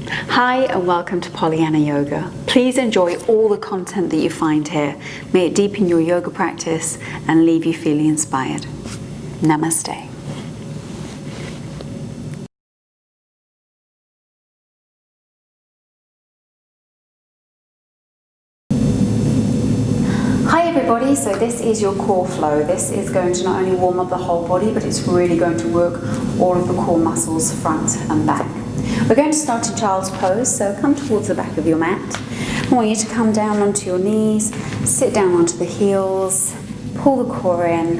Hi and welcome to Pollyanna Yoga. Please enjoy all the content that you find here. May it deepen your yoga practice and leave you feeling inspired. Namaste. Hi everybody, so this is your core flow. This is going to not only warm up the whole body, but it's really going to work all of the core muscles front and back. We're going to start in child's pose, so come towards the back of your mat. I want you to come down onto your knees, sit down onto the heels, pull the core in,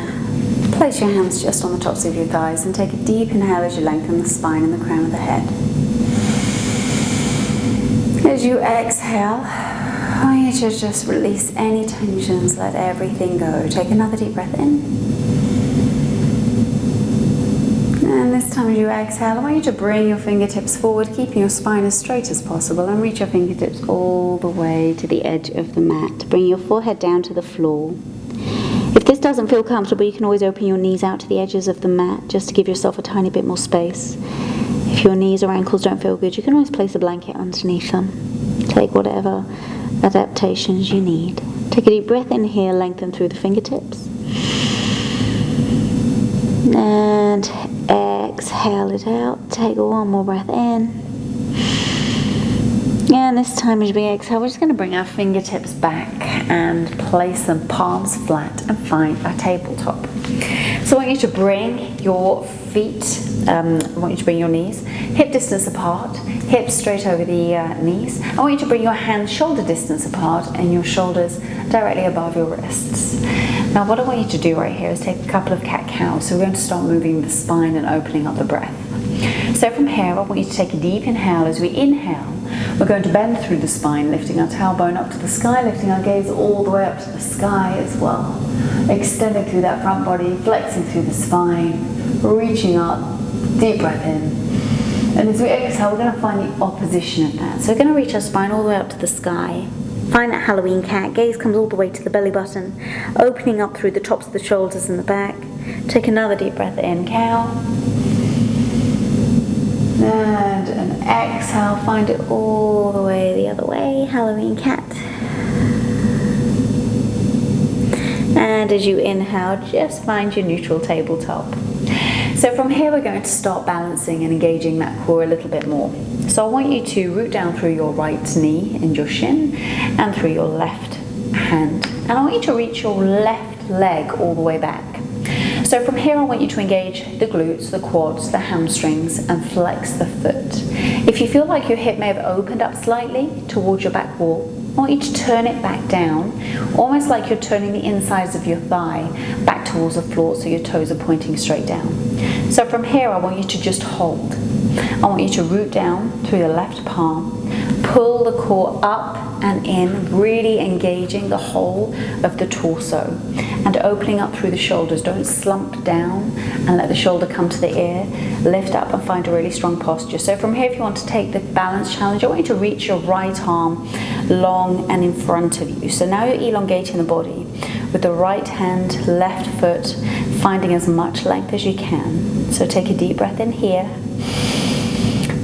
place your hands just on the tops of your thighs and take a deep inhale as you lengthen the spine and the crown of the head. As you exhale, I want you to just release any tensions, let everything go. Take another deep breath in. And this time as you exhale, I want you to bring your fingertips forward, keeping your spine as straight as possible, and reach your fingertips all the way to the edge of the mat. Bring your forehead down to the floor. If this doesn't feel comfortable, you can always open your knees out to the edges of the mat, just to give yourself a tiny bit more space. If your knees or ankles don't feel good, you can always place a blanket underneath them. Take whatever adaptations you need. Take a deep breath in here, lengthen through the fingertips. And exhale it out. Take one more breath in. And this time as we exhale, we're just going to bring our fingertips back and place them palms flat and find our tabletop. So I want you to bring your feet, I want you to bring your knees hip distance apart, hips straight over the knees. I want you to bring your hands shoulder distance apart and your shoulders directly above your wrists. Now what I want you to do right here is take a couple of cat-cows. So we're going to start moving the spine and opening up the breath. So from here, I want you to take a deep inhale. As we inhale, we're going to bend through the spine, lifting our tailbone up to the sky, lifting our gaze all the way up to the sky as well. Extending through that front body, flexing through the spine, reaching up, deep breath in. And as we exhale, we're going to find the opposition of that. So we're going to reach our spine all the way up to the sky. Find that Halloween cat. Gaze comes all the way to the belly button, opening up through the tops of the shoulders and the back. Take another deep breath in, cow. And an exhale, find it all the way the other way, Halloween cat. And as you inhale, just find your neutral tabletop. So from here we're going to start balancing and engaging that core a little bit more. So I want you to root down through your right knee and your shin and through your left hand. And I want you to reach your left leg all the way back. So from here I want you to engage the glutes, the quads, the hamstrings and flex the foot. If you feel like your hip may have opened up slightly towards your back wall, I want you to turn it back down, almost like you're turning the insides of your thigh back towards the floor so your toes are pointing straight down. So from here I want you to just hold. I want you to root down through the left palm, pull the core up and in, really engaging the whole of the torso and opening up through the shoulders. Don't slump down and let the shoulder come to the ear. Lift up and find a really strong posture. So from here, if you want to take the balance challenge, I want you to reach your right arm long and in front of you. So now you're elongating the body with the right hand, left foot, finding as much length as you can. So take a deep breath in here.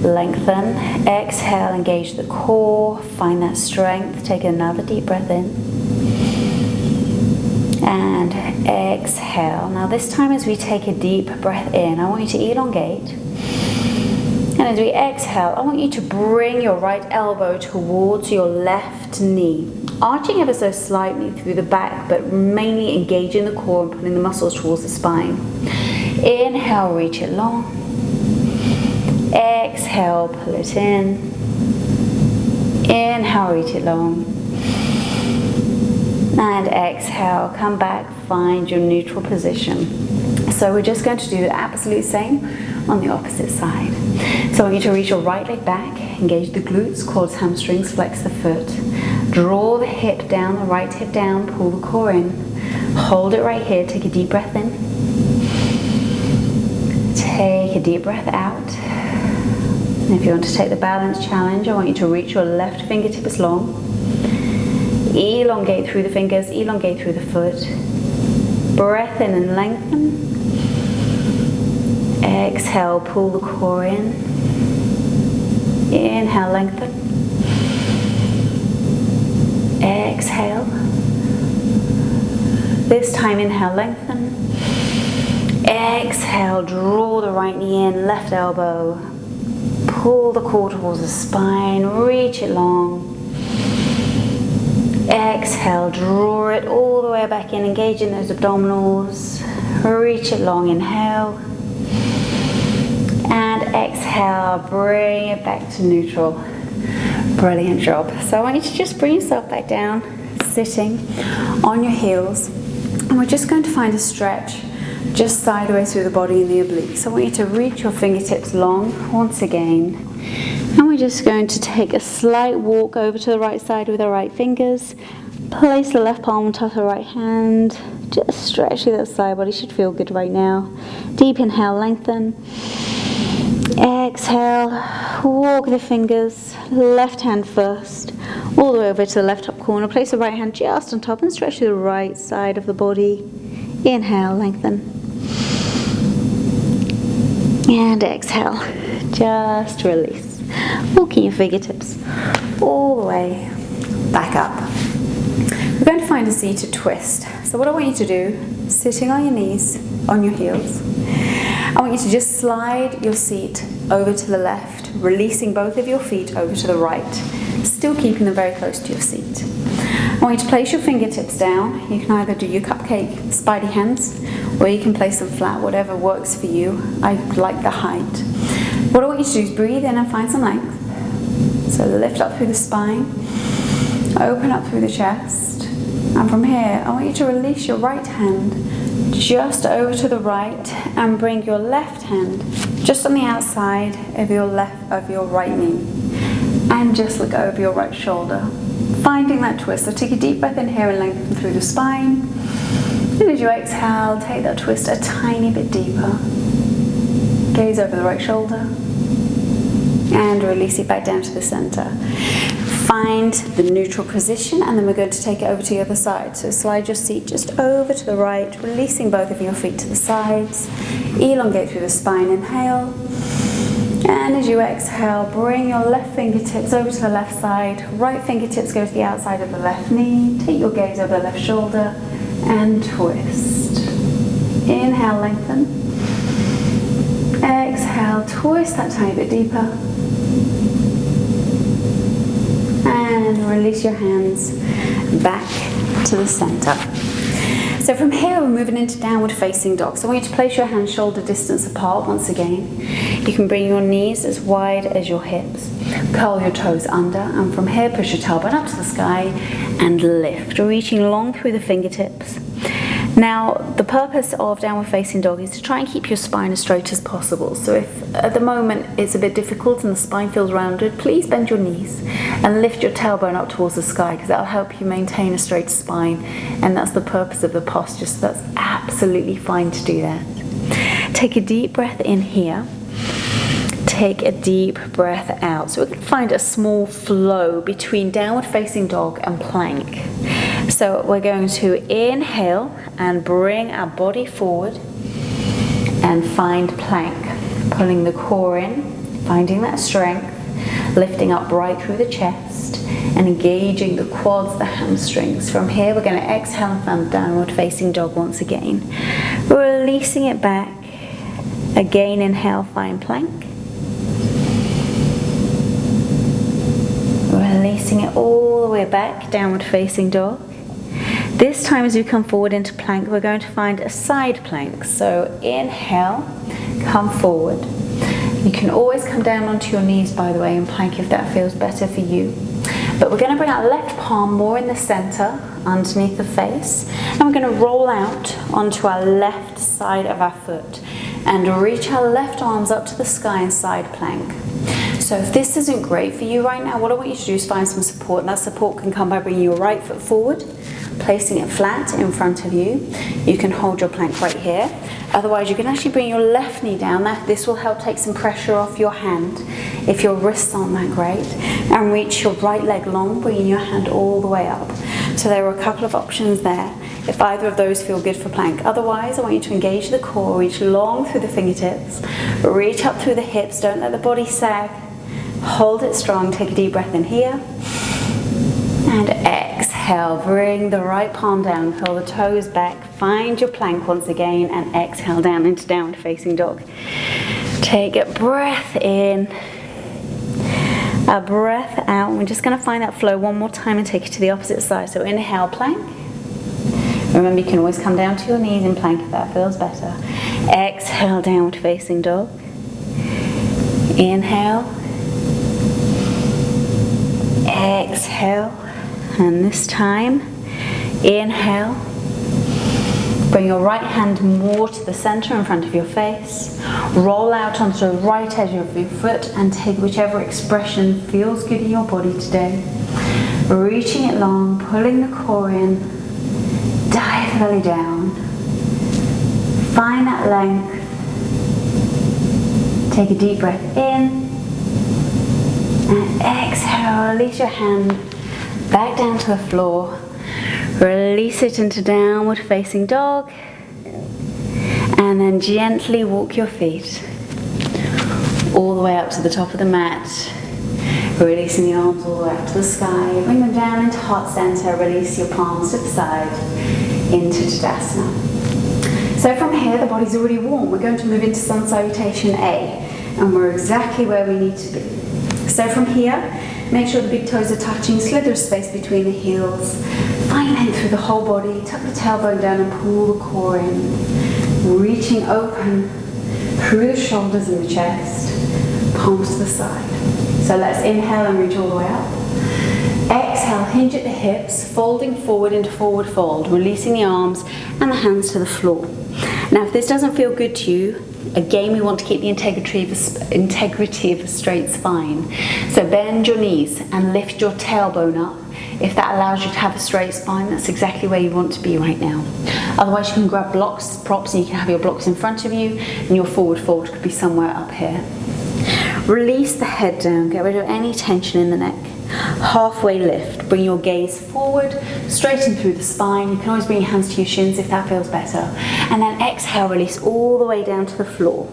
Lengthen, exhale, engage the core, find that strength. Take another deep breath in. And exhale. Now this time as we take a deep breath in, I want you to elongate. And as we exhale, I want you to bring your right elbow towards your left knee, arching ever so slightly through the back, but mainly engaging the core and pulling the muscles towards the spine. Inhale, reach it long. Exhale, pull it in. Inhale, reach it long. And exhale, come back, find your neutral position. So we're just going to do the absolute same on the opposite side. So I want you to reach your right leg back, engage the glutes, quads, hamstrings, flex the foot. Draw the hip down, the right hip down, pull the core in. Hold it right here, take a deep breath in. Take a deep breath out. And if you want to take the balance challenge, I want you to reach your left fingertip as long. Elongate through the fingers, elongate through the foot. Breath in and lengthen. Exhale, pull the core in. Inhale, lengthen. Exhale. This time, inhale, lengthen. Exhale, draw the right knee in, left elbow. Pull the core towards the spine, reach it long. Exhale, draw it all the way back in, engaging those abdominals. Reach it long, inhale. And exhale, bring it back to neutral. Brilliant job. So I want you to just bring yourself back down, sitting on your heels. And we're just going to find a stretch just sideways through the body in the obliques. So I want you to reach your fingertips long once again. And we're just going to take a slight walk over to the right side with our right fingers. Place the left palm on top of the right hand. Just stretch through that side body. Should feel good right now. Deep inhale, lengthen. Exhale, walk the fingers, left hand first, all the way over to the left top corner. Place the right hand just on top and stretch to the right side of the body. Inhale, lengthen. And exhale, just release. Walking your fingertips all the way back up. We're going to find a seated twist. So what I want you to do, sitting on your knees, on your heels, I want you to just slide your seat over to the left, releasing both of your feet over to the right, still keeping them very close to your seat. I want you to place your fingertips down. You can either do your cupcake spidey hands, or you can place them flat, whatever works for you. I like the height. What I want you to do is breathe in and find some length. So lift up through the spine, open up through the chest, and from here, I want you to release your right hand just over to the right and bring your left hand just on the outside of your right knee, and just look over your right shoulder, finding that twist. So take a deep breath in here and lengthen through the spine, and as you exhale, take that twist a tiny bit deeper. Gaze over the right shoulder and release it back down to the center. Find the neutral position, and then we're going to take it over to the other side. So slide your seat just over to the right, releasing both of your feet to the sides. Elongate through the spine, inhale. And as you exhale, bring your left fingertips over to the left side. Right fingertips go to the outside of the left knee. Take your gaze over the left shoulder and twist. Inhale, lengthen. Exhale, twist that tiny bit deeper. And release your hands back to the center. So from here, we're moving into downward facing dog. So I want you to place your hands shoulder distance apart once again. You can bring your knees as wide as your hips. Curl your toes under, and from here, push your tailbone up to the sky and lift, reaching long through the fingertips. Now, the purpose of downward facing dog is to try and keep your spine as straight as possible. So if at the moment it's a bit difficult and the spine feels rounded, please bend your knees and lift your tailbone up towards the sky, because that'll help you maintain a straight spine, and that's the purpose of the posture. So that's absolutely fine to do that. Take a deep breath in here. Take a deep breath out. So we're going to find a small flow between downward facing dog and plank. So we're going to inhale and bring our body forward and find plank. Pulling the core in, finding that strength, lifting up right through the chest and engaging the quads, the hamstrings. From here, we're going to exhale and find downward facing dog once again. Releasing it back. Again, inhale, find plank. Releasing it all the way back, downward facing dog. This time as we come forward into plank, we're going to find a side plank. So inhale, come forward. You can always come down onto your knees, by the way, in plank if that feels better for you. But we're going to bring our left palm more in the center, underneath the face, and we're going to roll out onto our left side of our foot and reach our left arms up to the sky in side plank. So if this isn't great for you right now, what I want you to do is find some support, and that support can come by bringing your right foot forward, placing it flat in front of you. You can hold your plank right here. Otherwise, you can actually bring your left knee down. This will help take some pressure off your hand if your wrists aren't that great. And reach your right leg long, bringing your hand all the way up. So there are a couple of options there, if either of those feel good for plank. Otherwise, I want you to engage the core, reach long through the fingertips, reach up through the hips, don't let the body sag. Hold it strong, take a deep breath in here. And exhale, bring the right palm down, curl the toes back, find your plank once again, and exhale down into downward facing dog. Take a breath in, a breath out. We're just going to find that flow one more time and take it to the opposite side. So inhale, plank. Remember, you can always come down to your knees in plank if that feels better. Exhale, downward facing dog. Inhale. Exhale. And this time, inhale. Bring your right hand more to the center in front of your face. Roll out onto the right edge of your foot and take whichever expression feels good in your body today. Reaching it long, pulling the core in, dive the belly down. Find that length. Take a deep breath in. And exhale, release your hand back down to the floor. Release it into downward facing dog. And then gently walk your feet all the way up to the top of the mat. Releasing the arms all the way up to the sky. Bring them down into heart center. Release your palms to the side into Tadasana. So from here, the body's already warm. We're going to move into Sun Salutation A. And we're exactly where we need to be. So from here, make sure the big toes are touching, slither space between the heels. Find length through the whole body, tuck the tailbone down and pull the core in. Reaching open through the shoulders and the chest, palms to the side. So let's inhale and reach all the way up. Exhale, hinge at the hips, folding forward into forward fold, releasing the arms and the hands to the floor. Now if this doesn't feel good to you, again, we want to keep the integrity of a straight spine. So bend your knees and lift your tailbone up. If that allows you to have a straight spine, that's exactly where you want to be right now. Otherwise, you can grab blocks, props, and you can have your blocks in front of you, and your forward fold could be somewhere up here. Release the head down, get rid of any tension in the neck. Halfway lift, bring your gaze forward, straighten through the spine. You can always bring your hands to your shins if that feels better. And then exhale, release all the way down to the floor.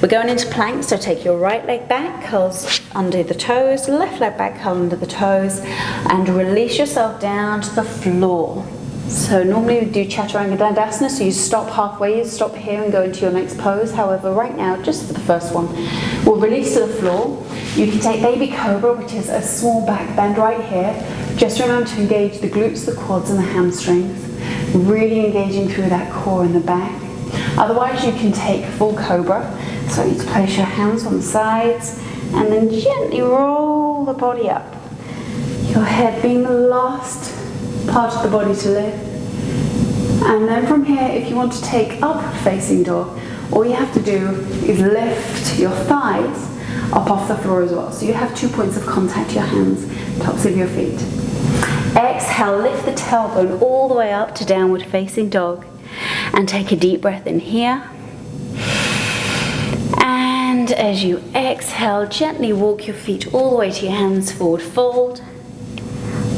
We're going into plank, so take your right leg back, curls under the toes, left leg back, curl under the toes, and release yourself down to the floor. So normally we do Chaturanga Dandasana, so you stop halfway, you stop here and go into your next pose. However, right now, just for the first one, we'll release to the floor. You can take Baby Cobra, which is a small back bend right here. Just remember to engage the glutes, the quads and the hamstrings. Really engaging through that core in the back. Otherwise, you can take full Cobra. So you need to place your hands on the sides and then gently roll the body up. Your head being the last part of the body to lift. And then from here, if you want to take upward facing dog, all you have to do is lift your thighs up off the floor as well. So you have 2 points of contact, your hands, tops of your feet. Exhale, lift the tailbone all the way up to downward facing dog. And take a deep breath in here. And as you exhale, gently walk your feet all the way to your hands, forward fold.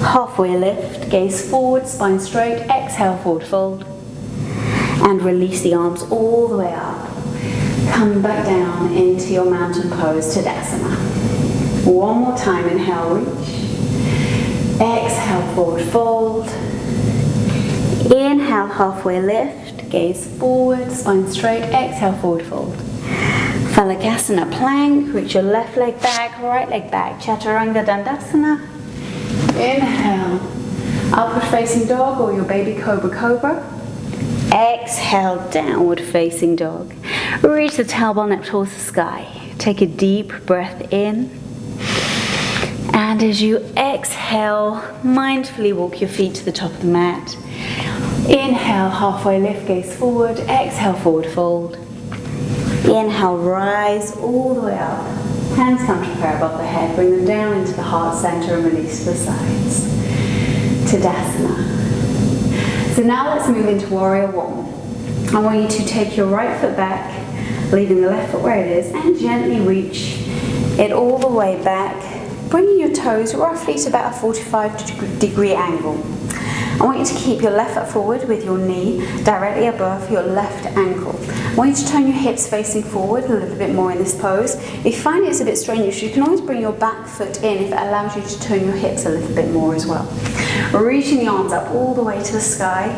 Halfway lift, gaze forward, spine straight, exhale, forward fold. And release the arms all the way up. Come back down into your mountain pose, Tadasana. One more time, inhale, reach. Exhale, forward fold. Inhale, halfway lift, gaze forward, spine straight, exhale, forward fold. Phalakasana plank, reach your left leg back, right leg back, Chaturanga Dandasana. Inhale, upward facing dog or your Baby Cobra. Exhale, downward facing dog. Reach the tailbone up towards the sky. Take a deep breath in. And as you exhale, mindfully walk your feet to the top of the mat. Inhale, halfway lift, gaze forward. Exhale, forward fold. Inhale, rise all the way up. Hands come to prayer above the head. Bring them down into the heart center and release to the sides. Tadasana. So now let's move into Warrior One. I want you to take your right foot back, leaving the left foot where it is, and gently reach it all the way back, bringing your toes roughly to about a 45-degree angle. I want you to keep your left foot forward with your knee directly above your left ankle. I want you to turn your hips facing forward a little bit more in this pose. If you find it's a bit strenuous, you can always bring your back foot in if it allows you to turn your hips a little bit more as well. Reaching the arms up all the way to the sky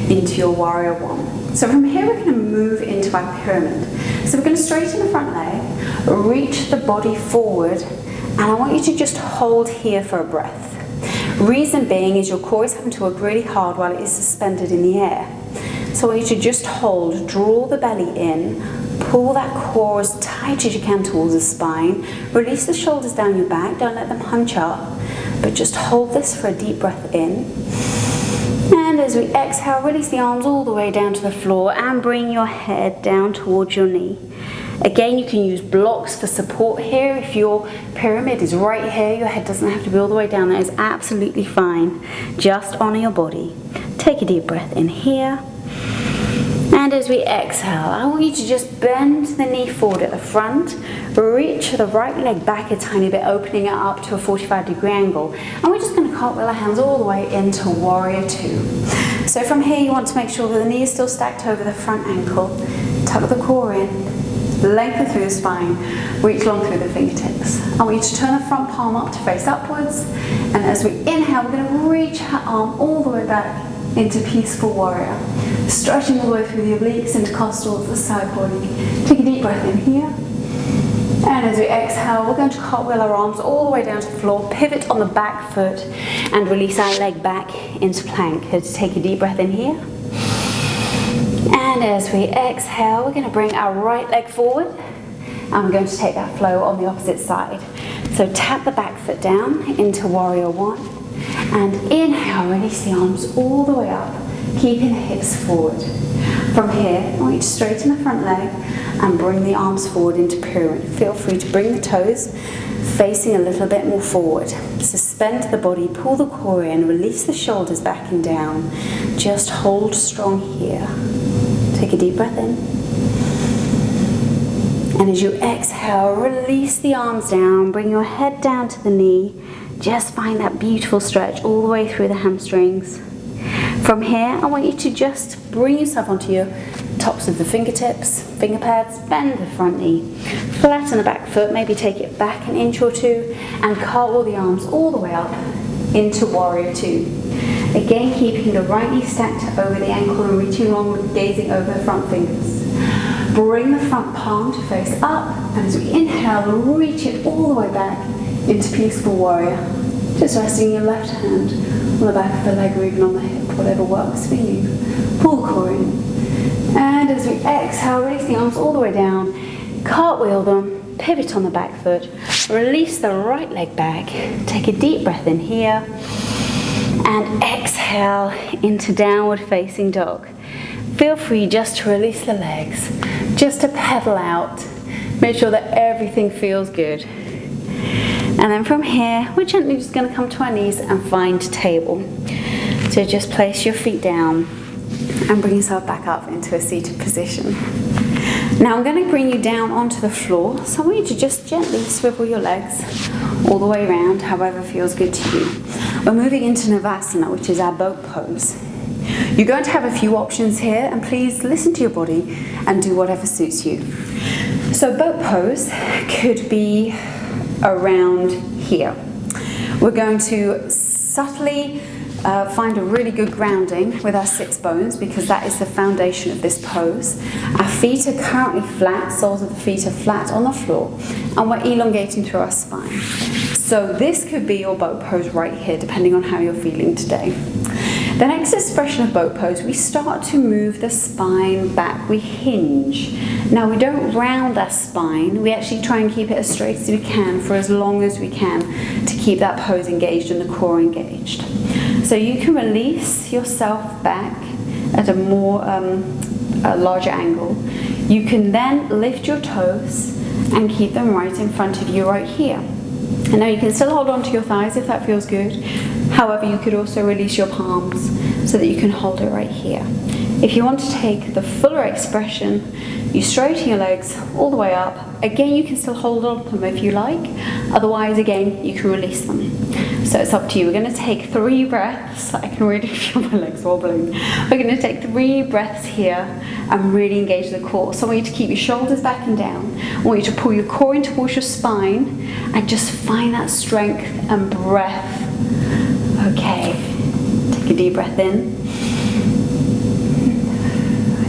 into your warrior one. So from here we're going to move into our pyramid. So we're going to straighten the front leg, reach the body forward, and I want you to just hold here for a breath. Reason being is your core is having to work really hard while it is suspended in the air. So I want you to just hold, draw the belly in, pull that core as tight as you can towards the spine, release the shoulders down your back, don't let them hunch up, but just hold this for a deep breath in. And as we exhale, release the arms all the way down to the floor and bring your head down towards your knee. Again, you can use blocks for support here. If your pyramid is right here, your head doesn't have to be all the way down. That is absolutely fine. Just honor your body. Take a deep breath in here. And as we exhale, I want you to just bend the knee forward at the front, reach the right leg back a tiny bit, opening it up to a 45-degree angle. And we're just going to cartwheel our hands all the way into warrior two. So from here, you want to make sure that the knee is still stacked over the front ankle. Tuck the core in, lengthen through the spine, reach long through the fingertips. I want you to turn the front palm up to face upwards. And as we inhale, we're going to reach our arm all the way back into peaceful warrior. Stretching all the way through the obliques, intercostals, the side body. Take a deep breath in here. And as we exhale, we're going to cartwheel our arms all the way down to the floor, pivot on the back foot, and release our leg back into plank. Let's take a deep breath in here. And as we exhale, we're going to bring our right leg forward, and we're going to take that flow on the opposite side. So tap the back foot down into warrior one, and inhale, release the arms all the way up, keeping the hips forward. From here, I want you to straighten the front leg and bring the arms forward into pyramid. Feel free to bring the toes facing a little bit more forward. Suspend the body, pull the core in, release the shoulders back and down. Just hold strong here. Take a deep breath in. And as you exhale, release the arms down, bring your head down to the knee. Just find that beautiful stretch all the way through the hamstrings. From here, I want you to just bring yourself onto your tops of the fingertips, finger pads, bend the front knee, flatten the back foot, maybe take it back an inch or two, and cartwheel the arms all the way up into warrior two. Again, keeping the right knee stacked over the ankle and reaching long, gazing over the front fingers. Bring the front palm to face up, and as we inhale, reach it all the way back into peaceful warrior. Just resting your left hand on the back of the leg or even on the hip, whatever works for you. Pull the core in. And as we exhale, release the arms all the way down, cartwheel them, pivot on the back foot, release the right leg back, take a deep breath in here, and exhale into downward facing dog. Feel free just to release the legs, just to pedal out, make sure that everything feels good. And then from here, we're gently just going to come to our knees and find table. So just place your feet down and bring yourself back up into a seated position. Now I'm going to bring you down onto the floor. So I want you to just gently swivel your legs all the way around, however feels good to you. We're moving into Navasana, which is our boat pose. You're going to have a few options here, and please listen to your body and do whatever suits you. So boat pose could be around here. We're going to subtly find a really good grounding with our sits bones, because that is the foundation of this pose. Our feet are currently flat, soles of the feet are flat on the floor, and we're elongating through our spine. So this could be your boat pose right here, depending on how you're feeling today. The next expression of boat pose, we start to move the spine back, we hinge. Now we don't round our spine, we actually try and keep it as straight as we can for as long as we can to keep that pose engaged and the core engaged. So you can release yourself back at a more a larger angle. You can then lift your toes and keep them right in front of you right here. And now you can still hold on to your thighs if that feels good. However, you could also release your palms so that you can hold it right here. If you want to take the fuller expression, you straighten your legs all the way up. Again, you can still hold on to them if you like. Otherwise, again, you can release them. So it's up to you. We're going to take 3 breaths. I can really feel my legs wobbling. We're going to take 3 breaths here and really engage the core. So I want you to keep your shoulders back and down. I want you to pull your core in towards your spine and just find that strength and breath. Okay, take a deep breath in.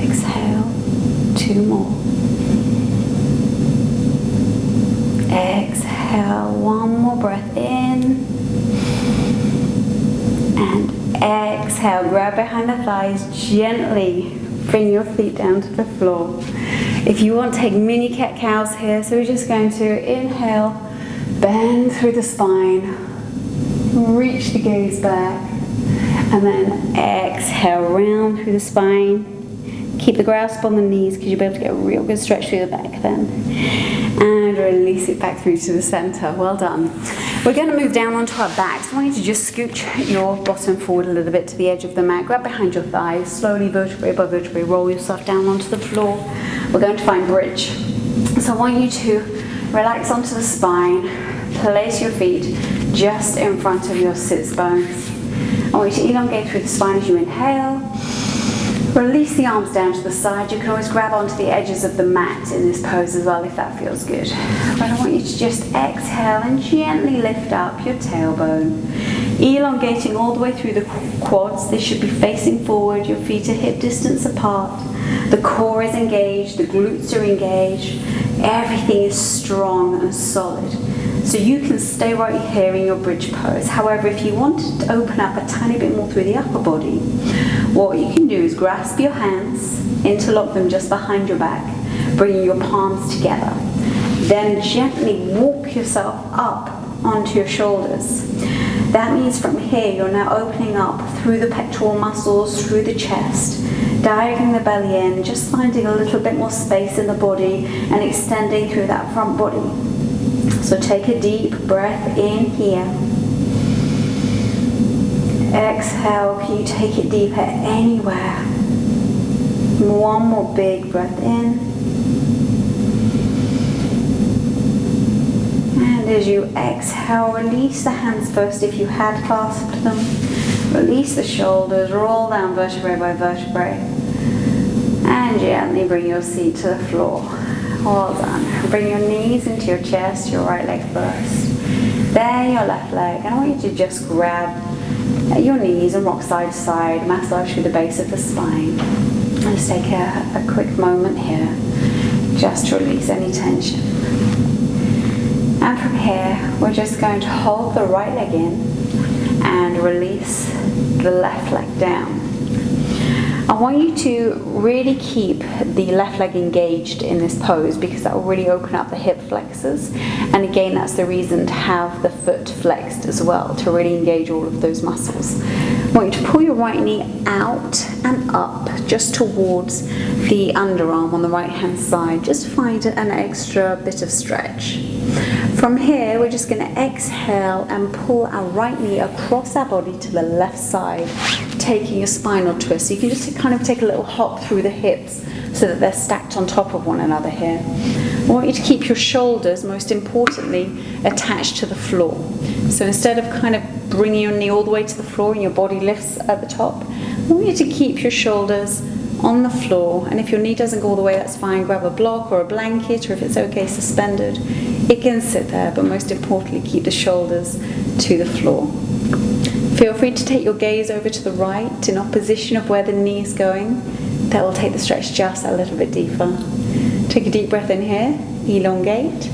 Exhale, 2 more. Exhale, 1 more breath in. And exhale, grab behind the thighs, gently bring your feet down to the floor. If you want, take mini cat-cows here. So we're just going to inhale, bend through the spine, reach the gaze back, and then exhale, round through the spine. Keep the grasp on the knees because you'll be able to get a real good stretch through the back then. And release it back through to the center. Well done. We're going to move down onto our backs. I want you to just scooch your bottom forward a little bit to the edge of the mat. Grab behind your thighs. Slowly, vertebrae by vertebrae, roll yourself down onto the floor. We're going to find bridge. So I want you to relax onto the spine. Place your feet just in front of your sits bones. I want you to elongate through the spine as you inhale. Release the arms down to the side. You can always grab onto the edges of the mat in this pose as well if that feels good. But I want you to just exhale and gently lift up your tailbone. Elongating all the way through the quads. They should be facing forward. Your feet are hip distance apart. The core is engaged. The glutes are engaged. Everything is strong and solid. So you can stay right here in your bridge pose. However, if you wanted to open up a tiny bit more through the upper body, what you can do is grasp your hands, interlock them just behind your back, bringing your palms together. Then gently walk yourself up onto your shoulders. That means from here you're now opening up through the pectoral muscles, through the chest, diving the belly in, just finding a little bit more space in the body and extending through that front body. So take a deep breath in here. Exhale, can you take it deeper anywhere? 1 more big breath in. And as you exhale, release the hands first if you had clasped them. Release the shoulders, roll down vertebrae by vertebrae. And gently bring your seat to the floor. Well done. Bring your knees into your chest, your right leg first. Then your left leg. And I want you to just grab your knees and rock side to side, massage through the base of the spine. Let's take a quick moment here just to release any tension. And from here, we're just going to hold the right leg in and release the left leg down. I want you to really keep the left leg engaged in this pose because that will really open up the hip flexors. And again, that's the reason to have the foot flexed as well, to really engage all of those muscles. I want you to pull your right knee out and up just towards the underarm on the right hand side. Just find an extra bit of stretch. From here, we're just going to exhale and pull our right knee across our body to the left side, taking a spinal twist. So you can just kind of take a little hop through the hips so that they're stacked on top of one another here. I want you to keep your shoulders, most importantly, attached to the floor. So instead of kind of bringing your knee all the way to the floor and your body lifts at the top, I want you to keep your shoulders on the floor. And if your knee doesn't go all the way, that's fine. Grab a block or a blanket, or if it's okay, suspended. It can sit there, but most importantly, keep the shoulders to the floor. Feel free to take your gaze over to the right in opposition of where the knee is going. That will take the stretch just a little bit deeper. Take a deep breath in here, elongate.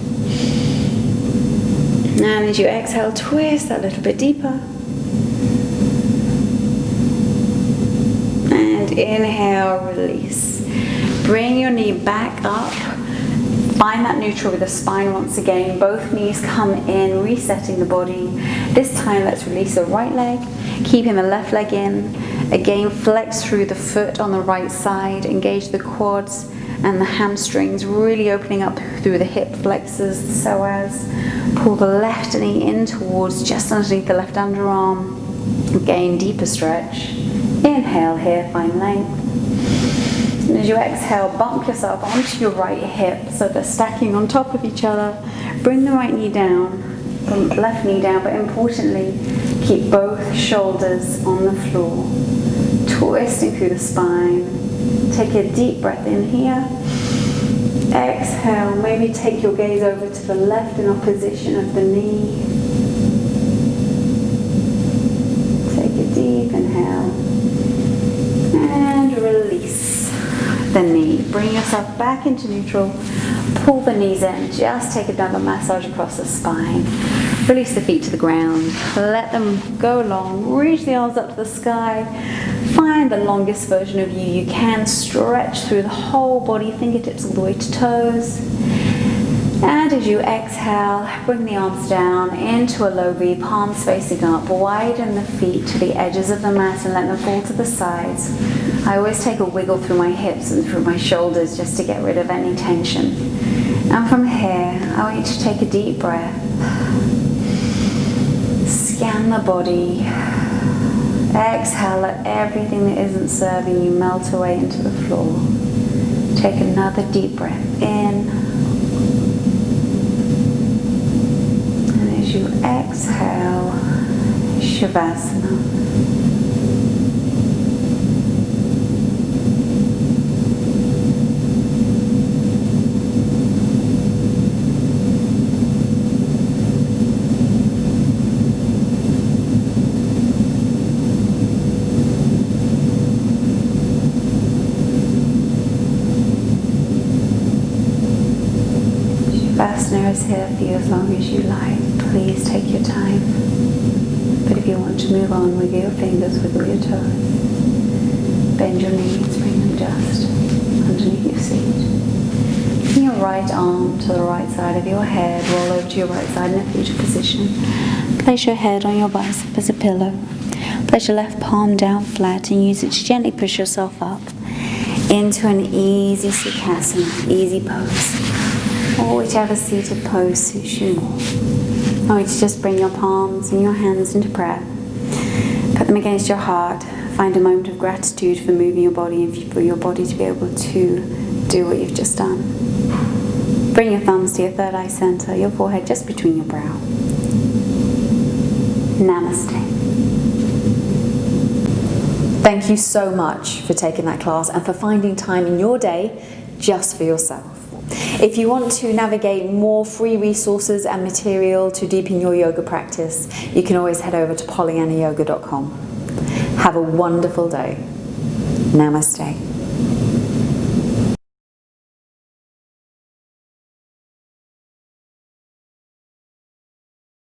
And as you exhale, twist that little bit deeper. And inhale, release. Bring your knee back up. Find that neutral with the spine once again. Both knees come in, resetting the body. This time, let's release the right leg, keeping the left leg in. Again, flex through the foot on the right side. Engage the quads and the hamstrings, really opening up through the hip flexors, the psoas. Pull the left knee in towards just underneath the left underarm. Again, deeper stretch. Inhale here, find length. And as you exhale, bump yourself onto your right hip so they're stacking on top of each other. Bring the right knee down. the left knee down, but importantly, keep both shoulders on the floor. Twisting through the spine. Take a deep breath in here. Exhale, maybe take your gaze over to the left in opposition of the knee. Take a deep inhale. And release the knee. Bring yourself back into neutral. Pull the knees in. Just take another massage across the spine. Release the feet to the ground. Let them go long. Reach the arms up to the sky. Find the longest version of you you can. Stretch through the whole body, fingertips all the way to toes. And as you exhale, bring the arms down into a low V, palms facing up. Widen the feet to the edges of the mat and let them fall to the sides. I always take a wiggle through my hips and through my shoulders just to get rid of any tension. And from here, I want you to take a deep breath. Scan the body. Exhale, let everything that isn't serving you melt away into the floor. Take another deep breath in. And as you exhale, Shavasana. Shavasana is here for you as long as you like. Please take your time. But if you want to move on, wiggle your fingers, wiggle your toes. Bend your knees, bring them just underneath your seat. Bring your right arm to the right side of your head. Roll over to your right side in a fetal position. Place your head on your bicep as a pillow. Place your left palm down flat and use it to gently push yourself up into an easy Sukhasana, easy pose. Or whichever seated pose suits you more. I want you to just bring your palms and your hands into prayer. Put them against your heart. Find a moment of gratitude for moving your body and for your body to be able to do what you've just done. Bring your thumbs to your third eye center, your forehead just between your brow. Namaste. Thank you so much for taking that class and for finding time in your day just for yourself. If you want to navigate more free resources and material to deepen your yoga practice, you can always head over to polyanayoga.com. Have a wonderful day. Namaste.